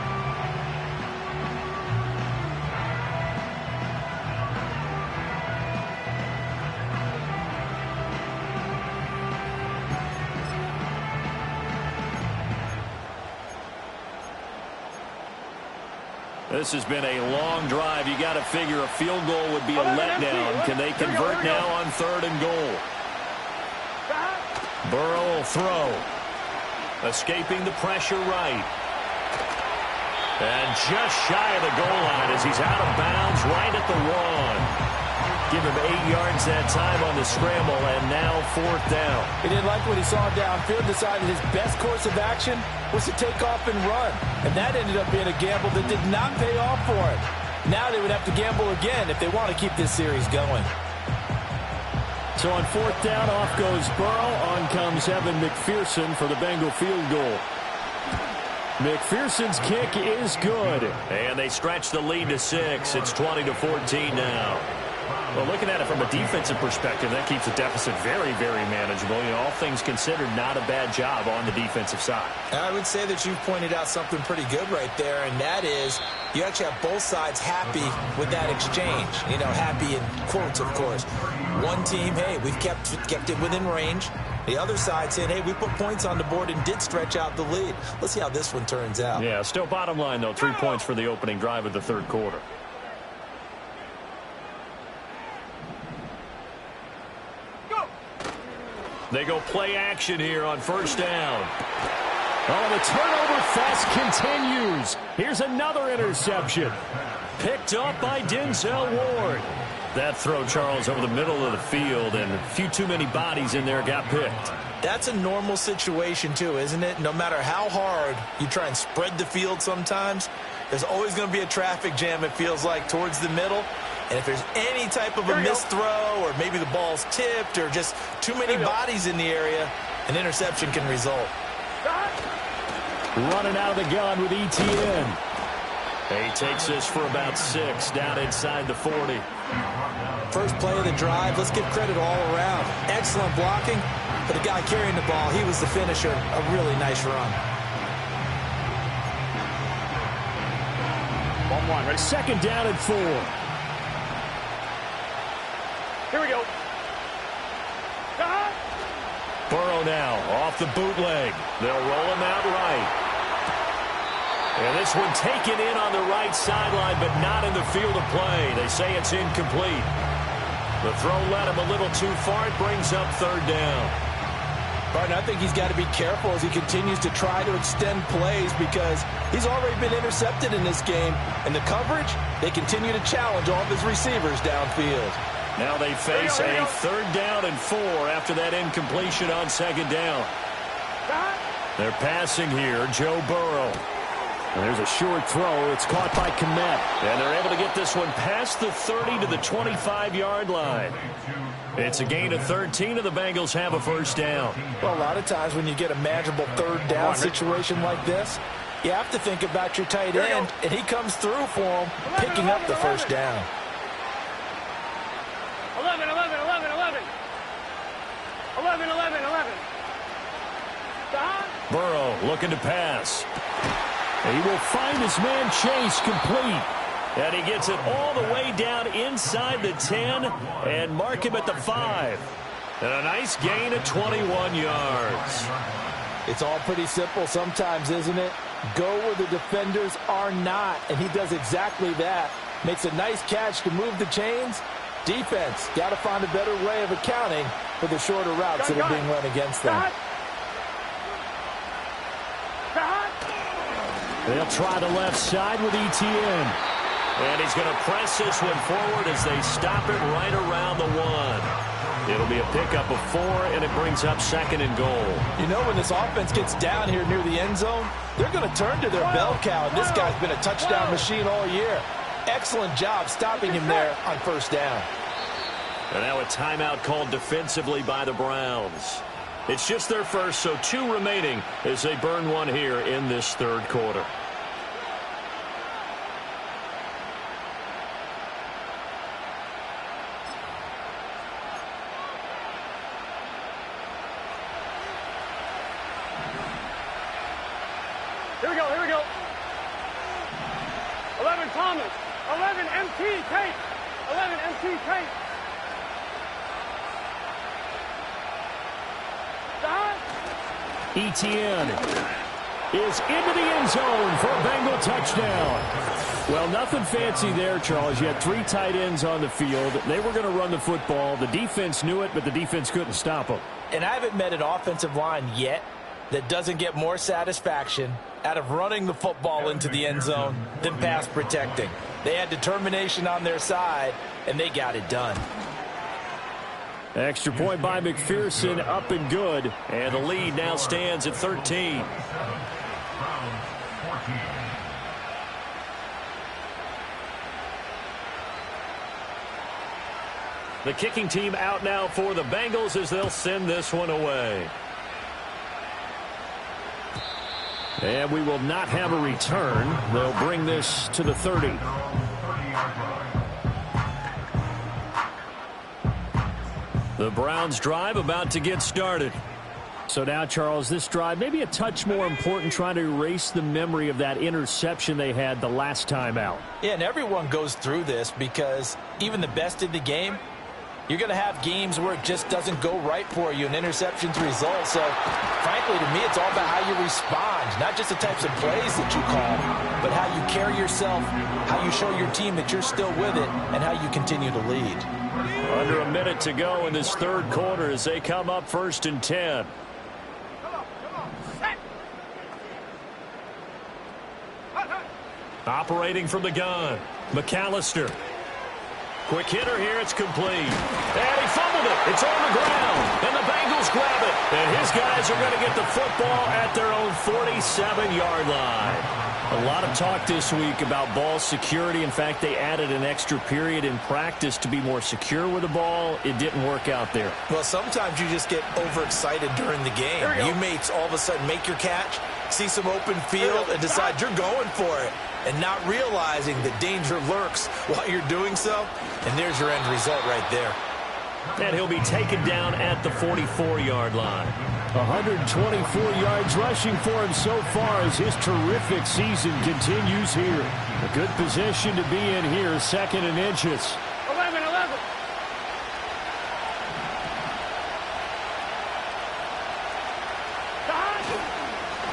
B: This has been a long drive. You got to figure a field goal would be a letdown. Can they convert now on 3rd and goal? Burrow will throw. Escaping the pressure right. And just shy of the goal line as he's out of bounds right at the 1. Give him 8 yards that time on the scramble, and now 4th down.
C: He didn't like what he saw downfield, decided his best course of action was to take off and run. And that ended up being a gamble that did not pay off for him. Now they would have to gamble again if they want to keep this series going.
B: So on 4th down, off goes Burrow. On comes Evan McPherson for the Bengal field goal. McPherson's kick is good. And they stretch the lead to 6. It's 20-14 now. Well, looking at it from a defensive perspective, that keeps the deficit very, very manageable. You know, all things considered, not a bad job on the defensive side.
C: I would say that you've pointed out something pretty good right there, and that is you actually have both sides happy with that exchange. You know, happy in quotes, of course. One team, hey, we've kept it within range. The other side saying, hey, we put points on the board and did stretch out the lead. Let's see how this one turns out.
B: Yeah, still bottom line, though, 3 points for the opening drive of the third quarter. They go play action here on first down.
E: Oh, the turnover fest continues. Here's another interception.
B: Picked up by Denzel Ward. That throw, Charles, over the middle of the field, and a few too many bodies in there got picked.
C: That's a normal situation, too, isn't it? No matter how hard you try and spread the field sometimes, there's always going to be a traffic jam, it feels like, towards the middle. And if there's any type of a missed throw or maybe the ball's tipped or just too many bodies in the area, an interception can result.
E: Running out of the gun with ETN.
B: He takes this for about 6 down inside the 40.
C: First play of the drive, let's give credit all around. Excellent blocking, but the guy carrying the ball, he was the finisher. A really nice run.
E: 1-1, ready? Second down and 4.
G: Here we go.
B: Burrow now off the bootleg. They'll roll him out right. And this one taken in on the right sideline, but not in the field of play. They say it's incomplete. The throw led him a little too far. It brings up third down.
C: Barton, I think he's got to be careful as he continues to try to extend plays because he's already been intercepted in this game. And the coverage, they continue to challenge all of his receivers downfield.
B: Now they face a third down and 4 after that incompletion on second down. They're passing here, Joe Burrow.
E: And there's a short throw. It's caught by Kmet.
B: And they're able to get this one past the 30 to the 25-yard line. It's a gain of 13, and the Bengals have a first down.
C: Well, a lot of times when you get a manageable third down situation like this, you have to think about your tight end, and he comes through for him, picking up the first down.
G: 11, 11, 11, 11. 11, 11, 11.
B: Burrow looking to pass.
E: He will find his man Chase complete.
B: And he gets it all the way down inside the 10 and mark him at the 5. And a nice gain of 21 yards.
C: It's all pretty simple sometimes, isn't it? Go where the defenders are not, and he does exactly that. Makes a nice catch to move the chains. Defense, got to find a better way of accounting for the shorter routes that are being run against them.
E: They'll try the left side with ETN.
B: And he's going to press this one forward as they stop it right around the 1. It'll be a pickup of 4, and it brings up second and goal.
C: You know, when this offense gets down here near the end zone, they're going to turn to their bell cow, and this guy's been a touchdown machine all year. Excellent job stopping him there on first down.
B: And now a timeout called defensively by the Browns. It's just their first, so 2 remaining as they burn one here in this third quarter.
G: Here we go, here we go. 11 Thomas. 11 MT Tate. 11 MT Tate.
E: ETN is into the end zone for a Bengal touchdown. Well, nothing fancy there, Charles. You had 3 tight ends on the field. They were going to run the football. The defense knew it, but the defense couldn't stop them.
C: And I haven't met an offensive line yet that doesn't get more satisfaction out of running the football into the end zone than pass protecting. They had determination on their side, and they got it done.
E: Extra point by McPherson, up and good.
B: And the lead now stands at 13. The kicking team out now for the Bengals as they'll send this one away.
E: And we will not have a return. They'll bring this to the 30.
B: The Browns drive about to get started.
E: So now, Charles, this drive maybe a touch more important, trying to erase the memory of that interception they had the last time out.
C: Yeah, and everyone goes through this because even the best in the game, you're going to have games where it just doesn't go right for you, and interceptions result. So, frankly, to me, it's all about how you respond, not just the types of plays that you call, but how you carry yourself, how you show your team that you're still with it, and how you continue to lead.
B: Under a minute to go in this third quarter as they come up 1st and 10. Operating from the gun, McAllister. Quick hitter here, it's complete. And he fumbled it. It's on the ground. And the Bengals grab it. And his guys are going to get the football at their own 47-yard line. A lot of talk this week about ball security. In fact, they added an extra period in practice to be more secure with the ball. It didn't work out there.
C: Well, sometimes you just get overexcited during the game. You may all of a sudden make your catch, see some open field, and decide you're going for it, and not realizing that danger lurks while you're doing so. And there's your end result right there.
B: And he'll be taken down at the 44-yard line.
E: 124 yards rushing for him so far as his terrific season continues here. A good position to be in here, 2nd and inches.
G: 11.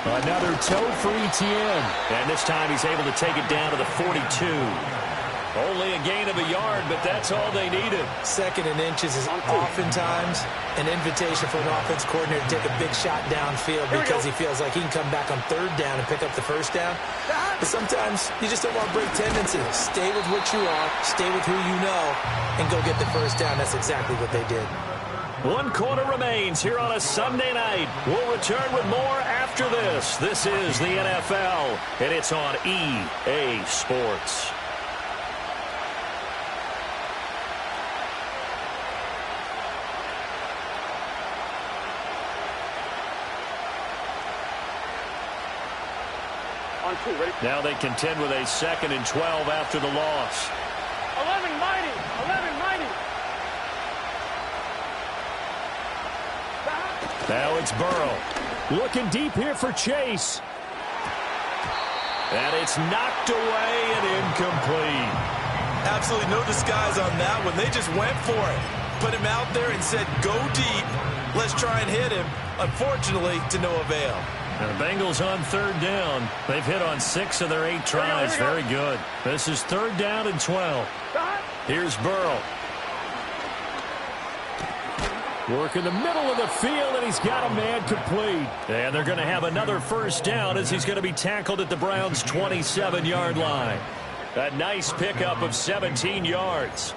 E: Another toe for ETN.
B: And this time he's able to take it down to the 42. Only a gain of a yard, but that's all they needed.
C: 2nd and inches is oftentimes an invitation for an offense coordinator to take a big shot downfield because he feels like he can come back on 3rd down and pick up the 1st down. But sometimes you just don't want to break tendencies. Stay with what you are, stay with who you know, and go get the 1st down. That's exactly what they did.
B: 1 quarter remains here on a Sunday night. We'll return with more after this. This is the NFL, and it's on EA Sports.
G: On 2, ready?
B: Now they contend with a 2nd and 12 after the loss.
G: 11 mighty.
B: Now it's Burrow.
E: Looking deep here for Chase.
B: And it's knocked away and incomplete.
D: Absolutely no disguise on that one. They just went for it. Put him out there and said, go deep. Let's try and hit him. Unfortunately, to no avail.
B: And the Bengals on 3rd down. They've hit on 6 of their 8 tries. Very good. This is 3rd down and 12. Here's Burrow.
E: Work in the middle of the field, and he's got a man complete.
B: And they're going to have another 1st down as he's going to be tackled at the Browns' 27-yard line. A nice pickup of 17 yards.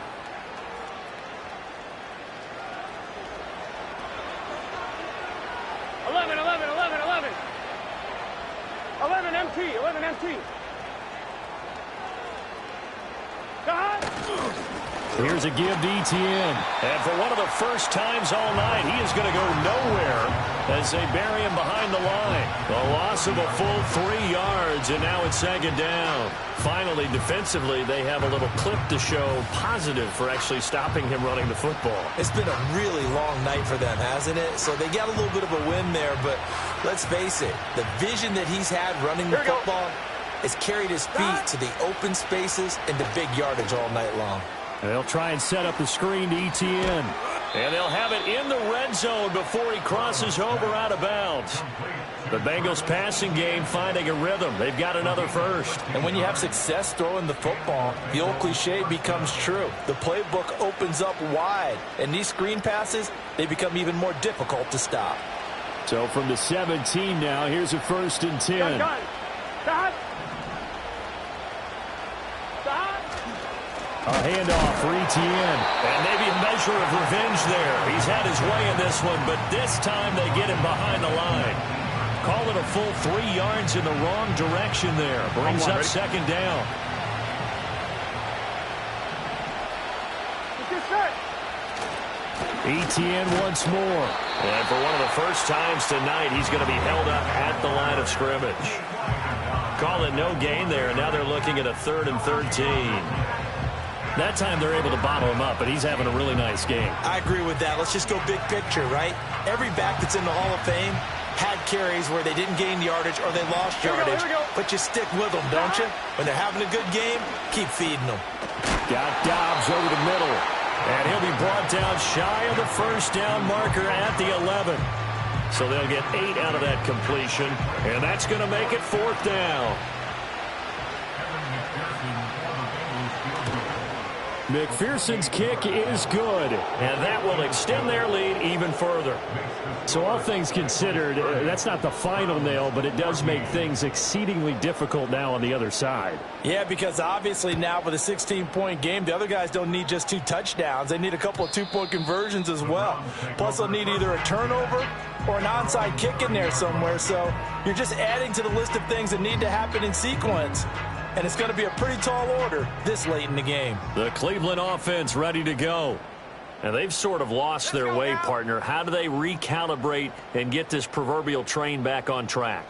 G: empty. God.
B: Here's a give to ETN. And for one of the first times all night, he is going to go nowhere as they bury him behind the line. A loss of a full 3 yards, and now it's 2nd down. Finally, defensively, they have a little clip to show positive for actually stopping him running the football.
C: It's been a really long night for them, hasn't it? So they got a little bit of a win there, but let's face it, the vision that he's had running the football has carried his feet to the open spaces and the big yardage all night long.
E: They'll try and set up the screen to ETN.
B: And they'll have it in the red zone before he crosses over out of bounds. The Bengals passing game finding a rhythm. They've got another first.
C: And when you have success throwing the football, the old cliche becomes true. The playbook opens up wide. And these screen passes, they become even more difficult to stop.
E: So from the 17 now, here's a 1st and 10.
G: God.
E: A handoff for ETN.
B: And maybe a measure of revenge there. He's had his way in this one, but this time they get him behind the line. Call it a full 3 yards in the wrong direction there. Brings up 2nd down.
E: ETN once more.
B: And for one of the first times tonight, he's going to be held up at the line of scrimmage. Call it no gain there, and now they're looking at a 3rd and 13. That time they're able to bottle him up, and he's having a really nice game.
C: I agree with that. Let's just go big picture, right? Every back that's in the Hall of Fame had carries where they didn't gain yardage or they lost yardage. But you stick with them, don't you? When they're having a good game, keep feeding them.
B: Got Dobbs over the middle. And he'll be brought down shy of the first down marker at the 11. So they'll get 8 out of that completion. And that's going to make it 4th down. McPherson's kick is good, and that will extend their lead even further. So all things considered, that's not the final nail, but it does make things exceedingly difficult now on the other side.
C: Yeah, because obviously now with a 16-point game, the other guys don't need just 2 touchdowns. They need a couple of 2-point conversions as well. Plus, they'll need either a turnover or an onside kick in there somewhere. So you're just adding to the list of things that need to happen in sequence. And it's going to be a pretty tall order this late in the game.
B: The Cleveland offense ready to go. And they've sort of lost their way, partner. How do they recalibrate and get this proverbial train back on track?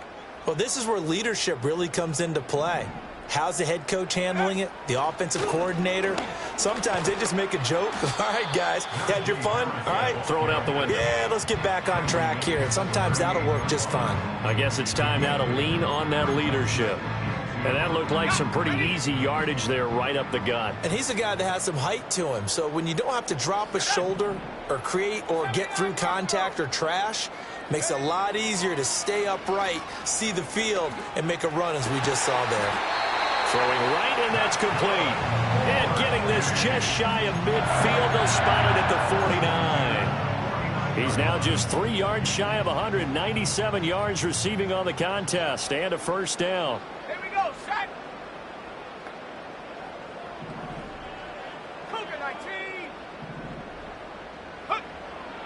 C: Well, this is where leadership really comes into play. How's the head coach handling it? The offensive coordinator? Sometimes they just make a joke. All right, guys, had your fun? All right.
B: Throw it out the window.
C: Yeah, let's get back on track here. And sometimes that'll work just fine.
B: I guess it's time now to lean on that leadership. And that looked like some pretty easy yardage there right up the gut.
C: And he's a guy that has some height to him. So when you don't have to drop a shoulder or create or get through contact or trash, makes it a lot easier to stay upright, see the field, and make a run as we just saw there.
B: Throwing right, and that's complete. And getting this just shy of midfield. They'll spot it at the 49. He's now just 3 yards shy of 197 yards receiving on the contest. And a first down.
G: Here we go, set. Cougar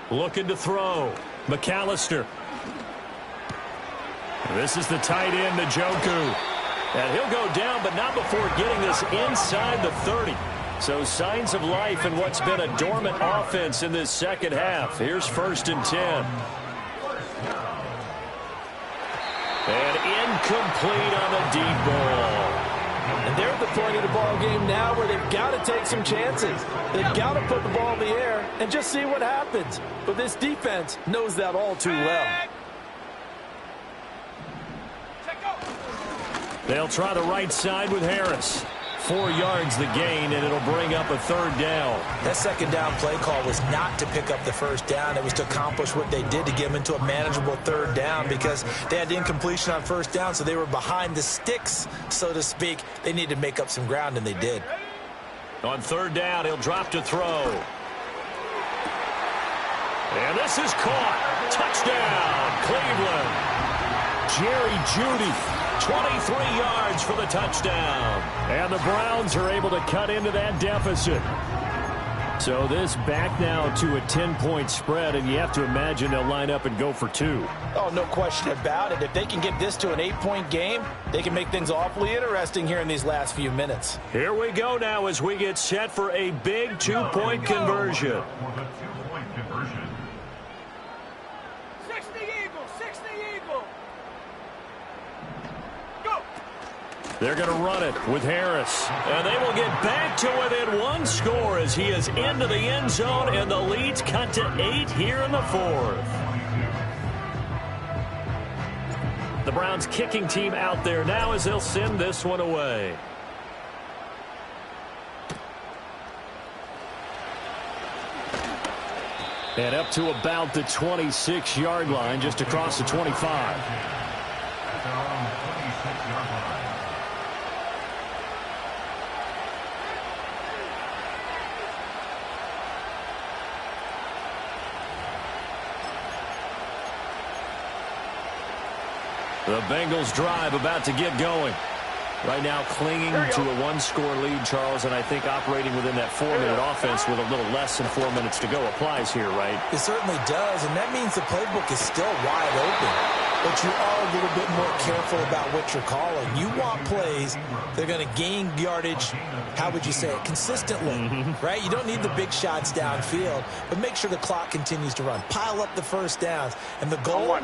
G: 19.
B: Looking to throw. McAllister. This is the tight end, Njoku. And he'll go down, but not before getting this inside the 30. So signs of life in what's been a dormant offense in this second half. Here's 1st and 10. And incomplete on the deep ball.
C: And they're at the point of the ball game now where they've got to take some chances. They've got to put the ball in the air and just see what happens. But this defense knows that all too well.
B: They'll try the right side with Harris. 4 yards the gain, and it'll bring up a 3rd down.
C: That second down play call was not to pick up the first down. It was to accomplish what they did to get them into a manageable 3rd down because they had incompletion on first down, so they were behind the sticks, so to speak. They needed to make up some ground, and they did.
B: On 3rd down, he'll drop to throw. And this is caught. Touchdown, Cleveland. Jerry Jeudy. 23 yards for the touchdown. And the Browns are able to cut into that deficit. So this back now to a 10-point spread, and you have to imagine they'll line up and go for 2.
C: Oh, no question about it. If they can get this to an 8-point game, they can make things awfully interesting here in these last few minutes.
B: Here we go now as we get set for a big 2-point conversion.
G: 60 Eagles, 60 Eagles. Go.
B: They're going to run it with Harris. And they will get back to within 1 score as he is into the end zone, and the lead's cut to 8 here in the 4th. The Browns kicking team out there now as they'll send this one away. And up to about the 26-yard line, just across the 25. The Bengals drive about to get going. Right now clinging to a 1-score lead, Charles, and I think operating within that 4-minute offense with a little less than 4 minutes to go applies here, right?
C: It certainly does, and that means the playbook is still wide open. But you are a little bit more careful about what you're calling. You want plays that are going to gain yardage, how would you say it, consistently, right? You don't need the big shots downfield, but make sure the clock continues to run. Pile up the first downs, and the goal,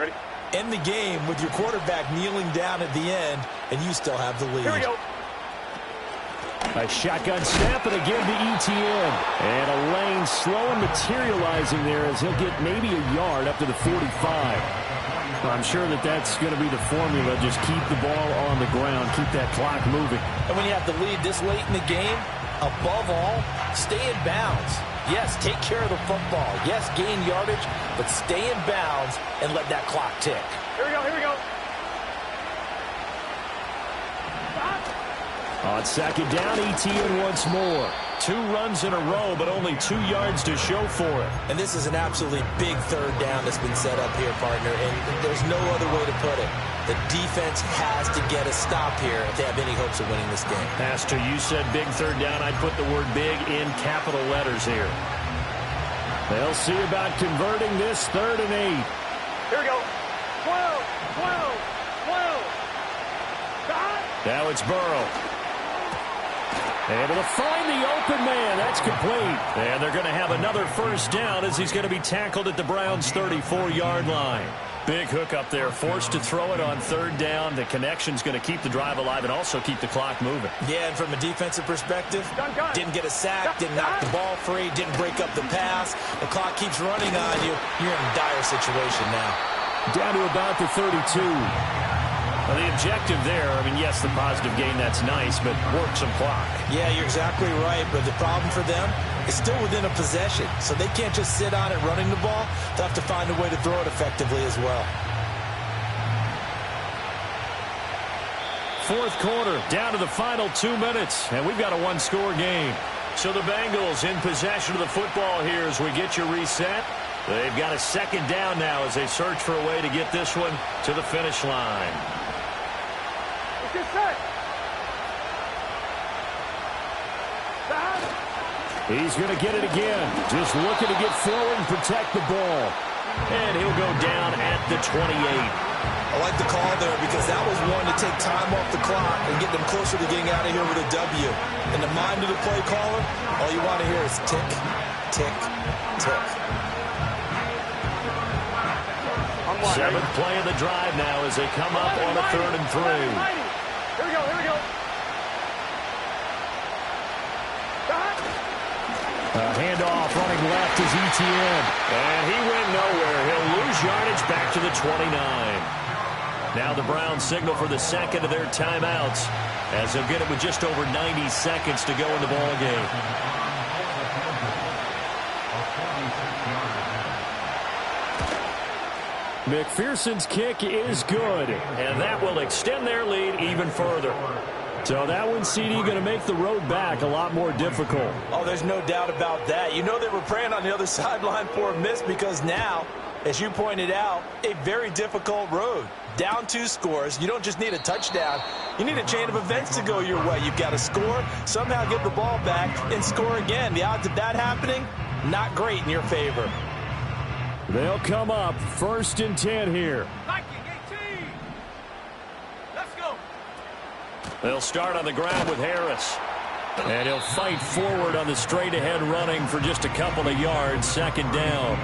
C: end the game with your quarterback kneeling down at the end, and you still have the lead.
G: Here we go.
E: A shotgun snap, and again to ETN. And a lane slow and materializing there as he'll get maybe a yard up to the 45. I'm sure that that's going to be the formula. Just keep the ball on the ground, keep that clock moving.
C: And when you have the lead this late in the game, above all, stay in bounds. Yes, take care of the football. Yes, gain yardage, but stay in bounds and let that clock tick.
G: Here we go, here we go.
E: On second down, ETN once more.
A: 2 runs in a row, but only 2 yards to show for it.
C: And this is an absolutely big third down that's been set up here, partner, and there's no other way to put it. The defense has to get a stop here if they have any hopes of winning this game.
A: Pastor, you said big third down. I'd put the word big in capital letters here.
E: They'll see about converting this 3rd and 8.
G: Here we go. 12, 12, 12. Stop.
E: Now it's Burrow. Able to find the open man. That's complete.
A: And they're going to have another first down as he's going to be tackled at the Browns' 34-yard line. Big hook up there, forced to throw it on 3rd down. The connection's going to keep the drive alive and also keep the clock moving.
C: Yeah, and from a defensive perspective, didn't get a sack, didn't knock the ball free, didn't break up the pass. The clock keeps running on you. You're in a dire situation now.
E: Down to about the 32.
A: Well, the objective there, I mean, yes, the positive gain, that's nice, but work some clock.
C: Yeah, you're exactly right, but the problem for them is still within a possession, so they can't just sit on it running the ball. They'll have to find a way to throw it effectively as well.
A: 4th quarter, down to the final 2 minutes, and we've got a 1-score game. So the Bengals in possession of the football here as we get you reset. They've got a 2nd down now as they search for a way to get this one to the finish line.
G: Get set. Stop.
E: He's going to get it again. Just looking to get forward and protect the ball.
A: And he'll go down at the 28.
C: I like the call there because that was one to take time off the clock and get them closer to getting out of here with a W. In the mind of the play caller, all you want to hear is tick, tick, tick.
A: 7th play of the drive now as they come up on a 3rd and 3.
G: Here we go, here we go. Stop.
E: A handoff running left is ETN.
A: And he went nowhere. He'll lose yardage back to the 29. Now the Browns signal for the 2nd of their timeouts as they'll get it with just over 90 seconds to go in the ball game.
E: McPherson's kick is good.
A: And that will extend their lead even further.
E: So that one, CD, going to make the road back a lot more difficult.
C: Oh, there's no doubt about that. You know they were praying on the other sideline for a miss because now, as you pointed out, a very difficult road. Down 2 scores. You don't just need a touchdown. You need a chain of events to go your way. You've got to score, somehow get the ball back, and score again. The odds of that happening, not great in your favor.
E: They'll come up 1st and 10 here.
G: Let's go.
A: They'll start on the ground with Harris.
E: And he'll fight forward on the straight-ahead running for just a couple of yards. 2nd down.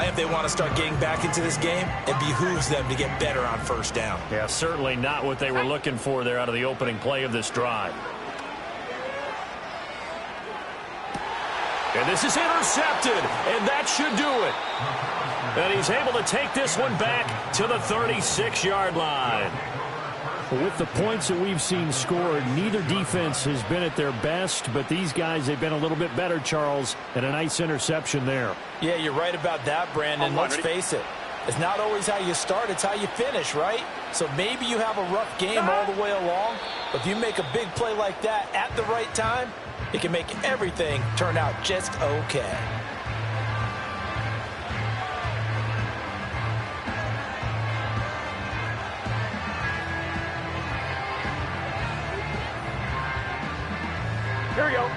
C: If they want to start getting back into this game, it behooves them to get better on 1st down.
A: Yeah, certainly not what they were looking for there out of the opening play of this drive. And this is intercepted, and that should do it. And he's able to take this one back to the 36-yard line.
E: With the points that we've seen scored, neither defense has been at their best, but these guys, they've been a little bit better, Charles, and a nice interception there.
C: Yeah, you're right about that, Brandon. Let's face it. It's not always how you start, it's how you finish, right? So maybe you have a rough game all the way along, but if you make a big play like that at the right time, it can make everything turn out just okay.
G: Here we go.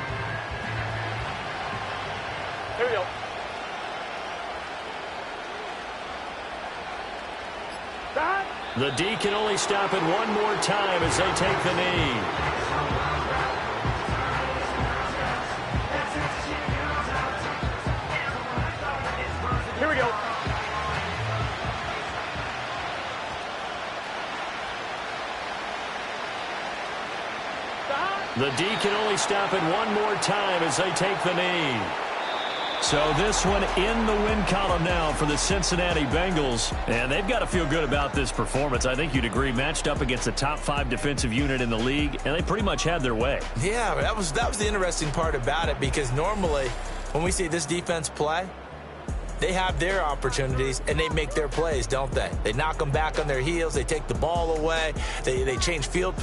G: Here we go. Stop.
A: The D can only stop it one more time as they take the knee.
G: Here we go. Stop.
B: The D can only stop it one more time as they take the knee. So this one in the win column now for the Cincinnati Bengals. And they've got to feel good about this performance. I think you'd agree, matched up against the top 5 defensive unit in the league, and they pretty much had their way.
C: Yeah, that was the interesting part about it, because normally when we see this defense play, they have their opportunities, and they make their plays, don't they? They knock them back on their heels. They take the ball away. They change field